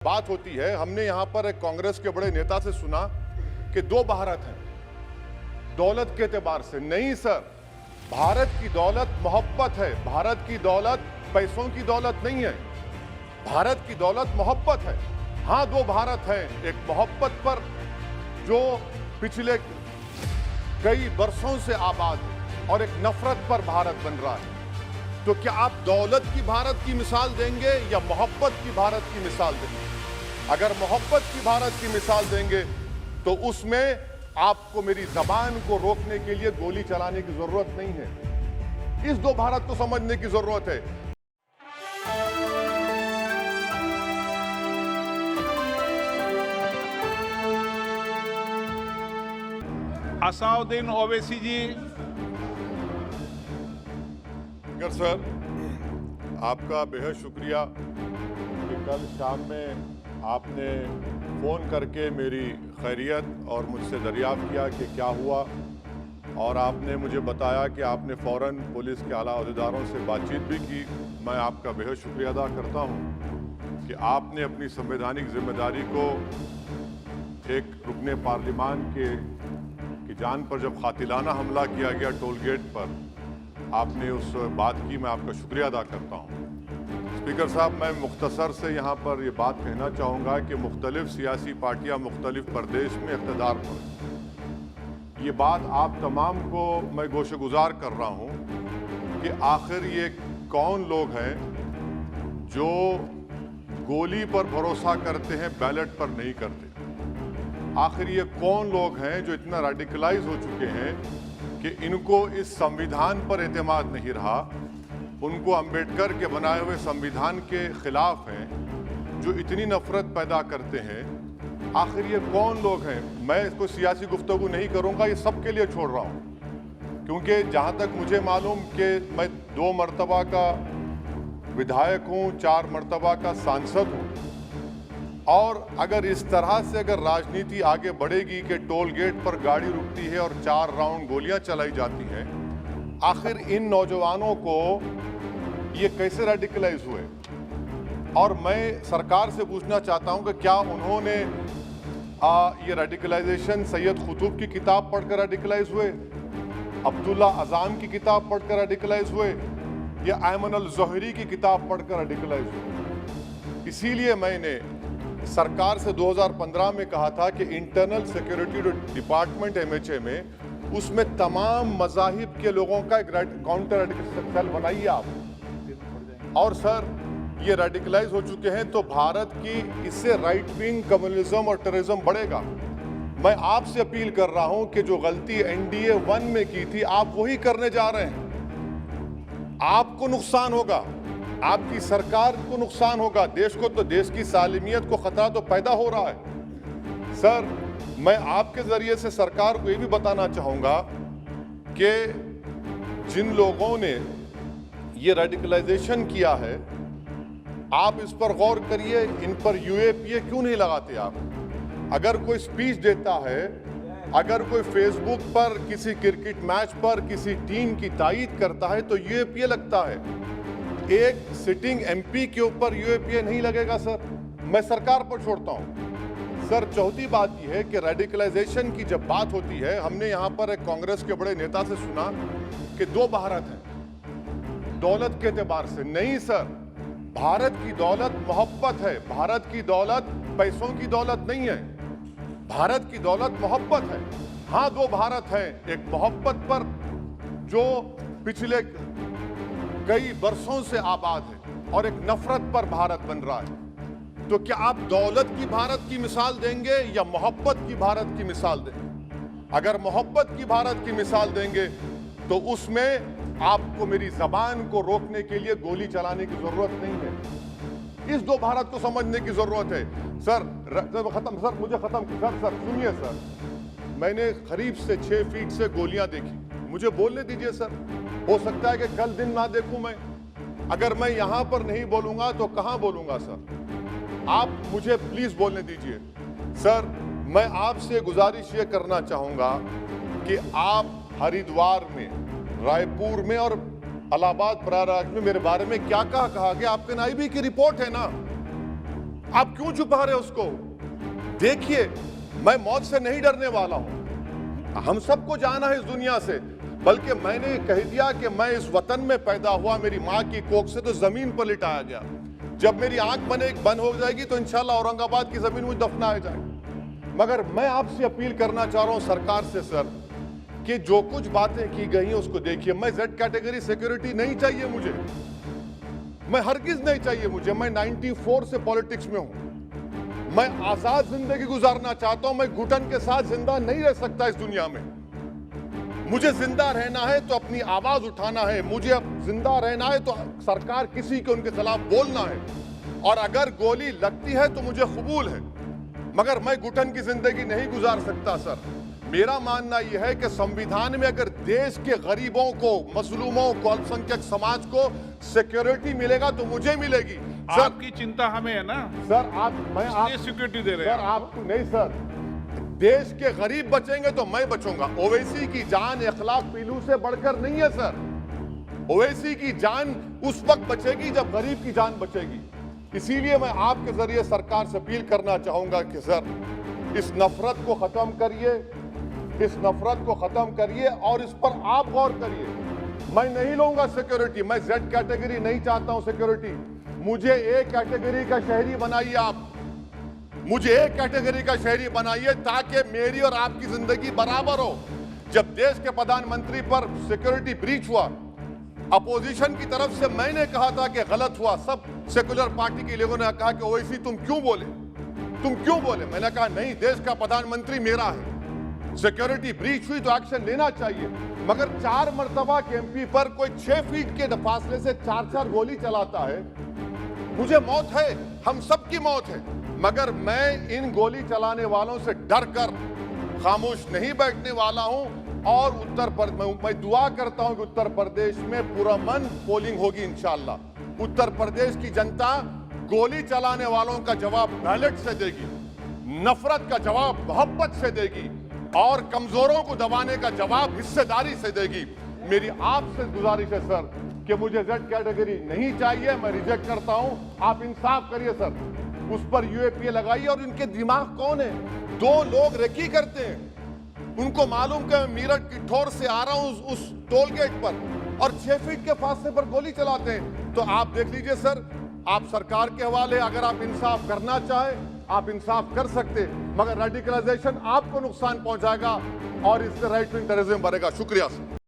बात होती है, हमने यहां पर एक कांग्रेस के बड़े नेता से सुना कि दो भारत हैं दौलत के एतबार से। नहीं सर, भारत की दौलत मोहब्बत है। भारत की दौलत पैसों की दौलत नहीं है, भारत की दौलत मोहब्बत है। हां, दो भारत हैं, एक मोहब्बत पर जो पिछले कई वर्षों से आबाद है और एक नफरत पर भारत बन रहा है। तो क्या आप दौलत की भारत की मिसाल देंगे या मोहब्बत की भारत की मिसाल देंगे? अगर मोहब्बत की भारत की मिसाल देंगे तो उसमें आपको मेरी जबान को रोकने के लिए गोली चलाने की जरूरत नहीं है। इस दो भारत को समझने की जरूरत है। असाउद्दीन ओवैसी जी। सर, आपका बेहद शुक्रिया कि कल शाम में आपने फ़ोन करके मेरी खैरियत और मुझसे दरियाफ़्त किया कि क्या हुआ, और आपने मुझे बताया कि आपने फ़ौरन पुलिस के आला अहदेदारों से बातचीत भी की। मैं आपका बेहद शुक्रिया अदा करता हूं कि आपने अपनी संवैधानिक जिम्मेदारी को एक रुकने पार्लिमान की जान पर जब कातिलाना हमला किया गया टोल गेट पर, आपने उस बात की, मैं आपका शुक्रिया अदा करता हूं। स्पीकर साहब, मैं मुख्तसर से यहाँ पर ये बात कहना चाहूँगा कि मुख्तलिफ सियासी पार्टियाँ मुख्तलिफ प्रदेश में इक़्तिदार पर, ये बात आप तमाम को मैं गोशेगुजार कर रहा हूँ कि आखिर ये कौन लोग हैं जो गोली पर भरोसा करते हैं, बैलेट पर नहीं करते। आखिर ये कौन लोग हैं जो इतना रेडिकलाइज हो चुके हैं कि इनको इस संविधान पर एतमाद नहीं रहा, उनको अंबेडकर के बनाए हुए संविधान के खिलाफ हैं, जो इतनी नफरत पैदा करते हैं। आखिर ये कौन लोग हैं? मैं इसको सियासी गुफ्तगू नहीं करूंगा, ये सबके लिए छोड़ रहा हूं, क्योंकि जहां तक मुझे मालूम कि मैं 2 मरतबा का विधायक हूं, 4 मरतबा का सांसद हूं, और अगर इस तरह से अगर राजनीति आगे बढ़ेगी कि टोल गेट पर गाड़ी रुकती है और 4 राउंड गोलियां चलाई जाती हैं, आखिर इन नौजवानों को ये कैसे रेडिकलाइज हुए? और मैं सरकार से पूछना चाहता हूं कि क्या उन्होंने ये रेडिकलाइजेशन सैयद कुतुब की किताब पढ़कर रेडिकलाइज हुए, अब्दुल्ला अज़ाम की किताब पढ़कर रेडिकलाइज हुए, या अयमन अल ज़ोहरी की किताब पढ़कर रेडिकलाइज हुए? इसीलिए मैंने सरकार से 2015 में कहा था कि इंटरनल सिक्योरिटी डिपार्टमेंट MHA में उसमें तमाम मज़ाहिब के लोगों का एक काउंटर रेडिकल सेल बनाइए आप। और सर, ये रेडिकलाइज हो चुके हैं तो भारत की इससे राइट विंग कम्युनिज्म और टेररिज्म बढ़ेगा। मैं आपसे अपील कर रहा हूं कि जो गलती NDA 1 में की थी, आप वही करने जा रहे हैं। आपको नुकसान होगा, आपकी सरकार को नुकसान होगा, देश को तो, देश की सालिमियत को खतरा तो पैदा हो रहा है। सर, मैं आपके जरिए से सरकार को ये भी बताना चाहूंगा कि जिन लोगों ने ये रेडिकलाइजेशन किया है, आप इस पर गौर करिए, इन पर UAPA क्यों नहीं लगाते आप? अगर कोई स्पीच देता है, अगर कोई फेसबुक पर किसी क्रिकेट मैच पर किसी टीम की तायीद करता है तो UAPA लगता है। एक सिटिंग MP के ऊपर UAPA नहीं लगेगा सर। मैं सरकार पर छोड़ता हूं। सर, चौथी बात यह है कि रेडिकलाइजेशन की जब बात होती है, हमने यहां पर एक कांग्रेस के बड़े नेता से सुना कि दो भारत हैं दौलत के एतबार से। नहीं सर, भारत की दौलत मोहब्बत है। भारत की दौलत पैसों की दौलत नहीं है, भारत की दौलत मोहब्बत है। हां, दो भारत हैं, एक मोहब्बत पर जो पिछले कई वर्षों से आबाद है और एक नफरत पर भारत बन रहा है। तो क्या आप दौलत की भारत की मिसाल देंगे या मोहब्बत की भारत की मिसाल देंगे? अगर मोहब्बत की भारत की मिसाल देंगे तो उसमें आपको मेरी जबान को रोकने के लिए गोली चलाने की जरूरत नहीं है। इस दो भारत को समझने की जरूरत है। सर, मुझे खत्म सर सुनिए सर, मैंने करीब से 6 फीट से गोलियां देखी, मुझे बोलने दीजिए सर। हो सकता है कि कल दिन ना देखूं मैं। अगर मैं यहां पर नहीं बोलूंगा तो कहां बोलूंगा सर? आप मुझे प्लीज बोलने दीजिए। सर, मैं आपसे गुजारिश ये करना चाहूंगा कि आप हरिद्वार में, रायपुर में और इलाहाबाद प्रयागराज में मेरे बारे में क्या कहा कि आपके NIB की रिपोर्ट है ना, आप क्यों छुपा रहे हो उसको? देखिए, मैं मौत से नहीं डरने वाला हूं। हम सबको जाना है इस दुनिया से, बल्कि मैंने कह दिया कि मैं इस वतन में पैदा हुआ, मेरी मां की कोख से तो जमीन पर लिटाया गया। जब मेरी आंख बंद हो जाएगी तो इंशाल्लाह औरंगाबाद की जमीन मुझे दफनाया जाएगा। मगर मैं आपसे अपील करना चाह रहा हूं सरकार से सर, कि जो कुछ बातें की गई हैं उसको देखिए। मैं जेड कैटेगरी सिक्योरिटी नहीं चाहिए मुझे, मैं हरगिज नहीं चाहिए मुझे। मैं 94 से पॉलिटिक्स में हूं। मैं आजाद जिंदगी गुजारना चाहता हूं। मैं घुटन के साथ जिंदा नहीं रह सकता इस दुनिया में। मुझे जिंदा रहना है तो अपनी आवाज उठाना है। मुझे अब जिंदा रहना है तो सरकार किसी के उनके खिलाफ बोलना है, और अगर गोली लगती है तो मुझे कबूल है, मगर मैं घुटन की जिंदगी नहीं गुजार सकता सर। मेरा मानना यह है कि संविधान में अगर देश के गरीबों को, मजलूमों को, अल्पसंख्यक समाज को सिक्योरिटी मिलेगा तो मुझे मिलेगी सर। आपकी चिंता हमें है ना सर मैं आप सिक्योरिटी दे रहे हैं सर आपको नहीं सर, देश के गरीब बचेंगे तो मैं बचूंगा। ओवैसी की जान इखलाक पीलू से बढ़कर नहीं है सर। ओवैसी की जान उस वक्त बचेगी जब गरीब की जान बचेगी। इसीलिए मैं आपके जरिए सरकार से अपील करना चाहूंगा कि सर इस नफरत को खत्म करिए, इस नफरत को खत्म करिए और इस पर आप गौर करिए। मैं नहीं लूंगा सिक्योरिटी, मैं जेड कैटेगरी नहीं चाहता हूं सिक्योरिटी। मुझे ए कैटेगरी का शहरी बनाइए आप, मुझे एक कैटेगरी का शहरी बनाइए ताकि मेरी और आपकी जिंदगी बराबर हो। जब देश के प्रधानमंत्री पर सिक्योरिटी ब्रीच हुआ, अपोजिशन की तरफ से मैंने कहा था कि गलत हुआ। सब सेकुलर पार्टी के लोगों ने कहा कि ओवैसी तुम क्यों बोले? मैंने कहा नहीं, देश का प्रधानमंत्री मेरा है, सिक्योरिटी ब्रीच हुई तो एक्शन लेना चाहिए। मगर 4 मर्तबा के एमपी पर कोई 6 फीट के फासले से 4-4 गोली चलाता है। मुझे मौत है, हम सबकी मौत है, मगर मैं इन गोली चलाने वालों से डर कर खामोश नहीं बैठने वाला हूं। और मैं दुआ करता हूं कि उत्तर प्रदेश में पुरअमन पोलिंग होगी इंशाअल्लाह। उत्तर प्रदेश की जनता गोली चलाने वालों का जवाब बैलेट से देगी, नफरत का जवाब मोहब्बत से देगी, और कमजोरों को दबाने का जवाब हिस्सेदारी से देगी। मेरी आपसे गुजारिश है सर कि मुझे जेड कैटेगरी नहीं चाहिए, मैं रिजेक्ट करता हूं। आप इंसाफ करिए सर, उस पर यूएपीए लगाइए। और इनके दिमाग कौन है? 2 लोग रेकी करते हैं, उनको मालूम कि मैं मीरठ की ठोर से आ रहा हूं उस टोल गेट पर, और 6 फीट के फासले पर गोली चलाते हैं। तो आप देख लीजिए सर, आप सरकार के हवाले, अगर आप इंसाफ करना चाहे आप इंसाफ कर सकते, मगर रेडिकलाइजेशन आपको नुकसान पहुंचाएगा और इससे राइट विंग टेररिज्म बढ़ेगा। शुक्रिया सर।